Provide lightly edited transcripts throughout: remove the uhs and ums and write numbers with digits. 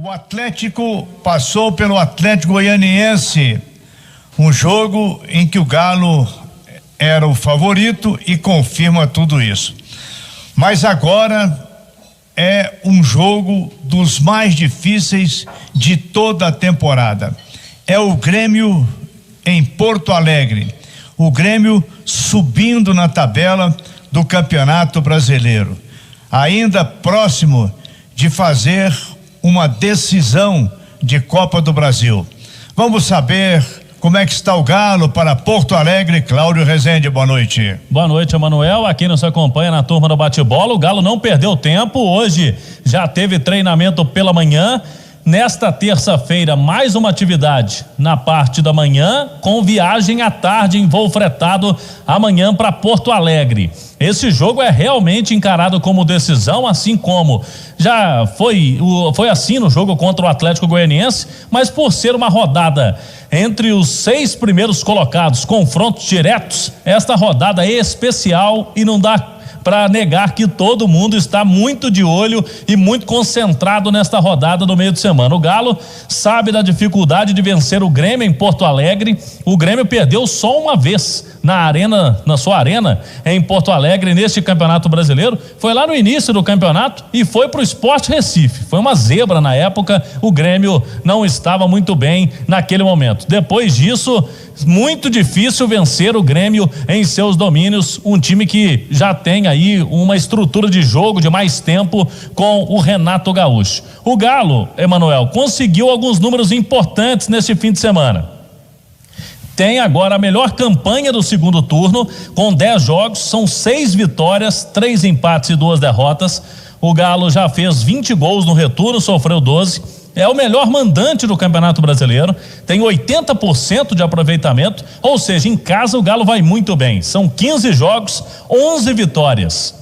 O Atlético passou pelo Atlético Goianiense, um jogo em que o Galo era o favorito e confirma tudo isso. Mas agora é um jogo dos mais difíceis de toda a temporada. É o Grêmio em Porto Alegre. O Grêmio subindo na tabela do Campeonato Brasileiro. Ainda próximo de fazer uma decisão de Copa do Brasil. Vamos saber como é que está o Galo para Porto Alegre. Cláudio Rezende, boa noite. Boa noite, Emanuel. Aqui nos acompanha na turma do bate-bola. O Galo não perdeu tempo. Hoje já teve treinamento pela manhã. Nesta terça-feira, mais uma atividade na parte da manhã, com viagem à tarde em voo fretado amanhã para Porto Alegre. Esse jogo é realmente encarado como decisão, assim como já foi assim no jogo contra o Atlético Goianiense, mas por ser uma rodada entre os 6 primeiros colocados, confrontos diretos, esta rodada é especial e não dá para negar que todo mundo está muito de olho e muito concentrado nesta rodada do meio de semana. O Galo sabe da dificuldade de vencer o Grêmio em Porto Alegre. O Grêmio perdeu só uma vez na sua arena em Porto Alegre neste Campeonato Brasileiro. Foi lá no início do campeonato e foi para o Sport Recife. Foi uma zebra na época. O Grêmio não estava muito bem naquele momento. Depois disso, muito difícil vencer o Grêmio em seus domínios, um time que já tem aí uma estrutura de jogo de mais tempo com o Renato Gaúcho. O Galo, Emanuel, conseguiu alguns números importantes neste fim de semana. Tem agora a melhor campanha do segundo turno, com 10 jogos, são 6 vitórias, 3 empates e 2 derrotas. O Galo já fez 20 gols no retorno, sofreu 12. É o melhor mandante do Campeonato Brasileiro, tem 80% de aproveitamento, ou seja, em casa o Galo vai muito bem. São 15 jogos, 11 vitórias.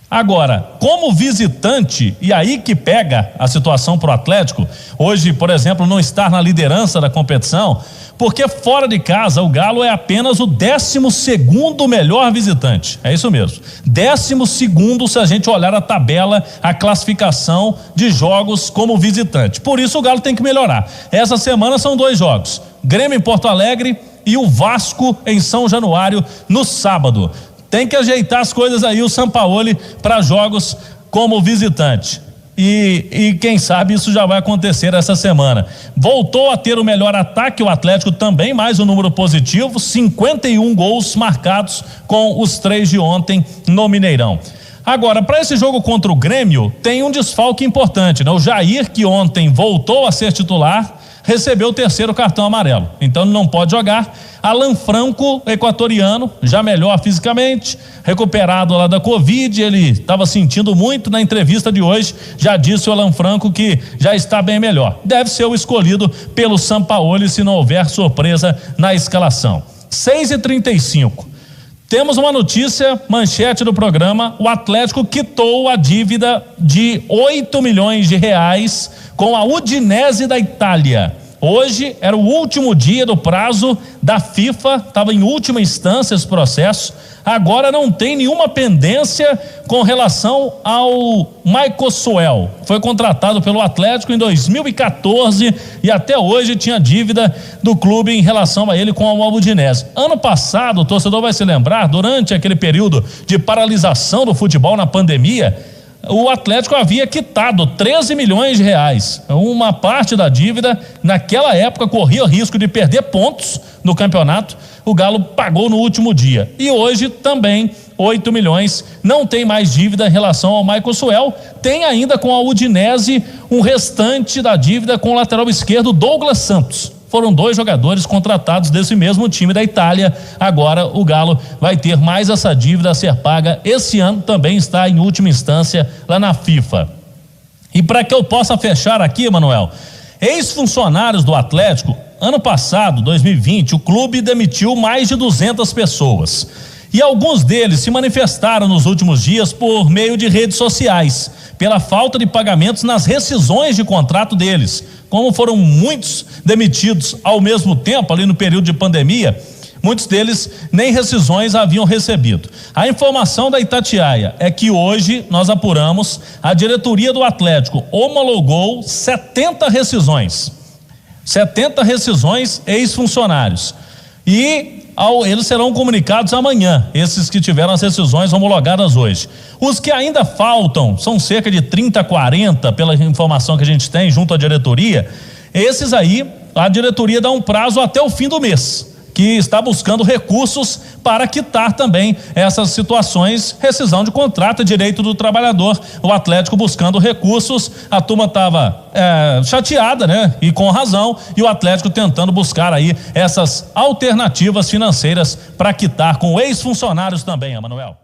Agora, como visitante, e aí que pega a situação para o Atlético, hoje, por exemplo, não estar na liderança da competição, porque fora de casa o Galo é apenas o 12º melhor visitante, é isso mesmo, 12º se a gente olhar a tabela, a classificação de jogos como visitante. Por isso o Galo tem que melhorar. Essa semana são 2 jogos, Grêmio em Porto Alegre e o Vasco em São Januário no sábado. Tem que ajeitar as coisas aí o Sampaoli para jogos como visitante. E quem sabe isso já vai acontecer essa semana. Voltou a ter o melhor ataque, o Atlético também, mais um número positivo, 51 gols marcados com os 3 de ontem no Mineirão. Agora, para esse jogo contra o Grêmio, tem um desfalque importante, né? O Jair, que ontem voltou a ser titular, recebeu o 3º cartão amarelo, então ele não pode jogar. Alan Franco, equatoriano, já melhor fisicamente, recuperado lá da Covid, ele estava sentindo muito. Na entrevista de hoje, já disse o Alan Franco que já está bem melhor. Deve ser o escolhido pelo Sampaoli se não houver surpresa na escalação. 6h35. Temos uma notícia, manchete do programa: o Atlético quitou a dívida de 8 milhões de reais com a Udinese da Itália. Hoje era o último dia do prazo da FIFA, estava em última instância esse processo. Agora não tem nenhuma pendência com relação ao Michael Suel. Foi contratado pelo Atlético em 2014 e até hoje tinha dívida do clube em relação a ele com a Udinese. Ano passado, o torcedor vai se lembrar, durante aquele período de paralisação do futebol na pandemia, o Atlético havia quitado 13 milhões de reais. Uma parte da dívida, naquela época, corria o risco de perder pontos no campeonato. O Galo pagou no último dia. E hoje também 8 milhões. Não tem mais dívida em relação ao Michael Suel. Tem ainda com a Udinese um restante da dívida com o lateral esquerdo Douglas Santos. Foram 2 jogadores contratados desse mesmo time da Itália. Agora o Galo vai ter mais essa dívida a ser paga. Esse ano também está em última instância lá na FIFA. E para que eu possa fechar aqui, Emanuel, ex-funcionários do Atlético, ano passado, 2020, o clube demitiu mais de 200 pessoas. E alguns deles se manifestaram nos últimos dias por meio de redes sociais, pela falta de pagamentos nas rescisões de contrato deles. Como foram muitos demitidos ao mesmo tempo, ali no período de pandemia, muitos deles nem rescisões haviam recebido. A informação da Itatiaia é que hoje nós apuramos, a diretoria do Atlético homologou 70 rescisões. 70 rescisões ex-funcionários. E eles serão comunicados amanhã, esses que tiveram as rescisões homologadas hoje. Os que ainda faltam, são cerca de 30, 40, pela informação que a gente tem junto à diretoria. Esses aí, a diretoria dá um prazo até o fim do mês, que está buscando recursos para quitar também essas situações, rescisão de contrato, direito do trabalhador. O Atlético buscando recursos, a turma estava chateada, né? E com razão, e o Atlético tentando buscar aí essas alternativas financeiras para quitar com ex-funcionários também, Emanuel.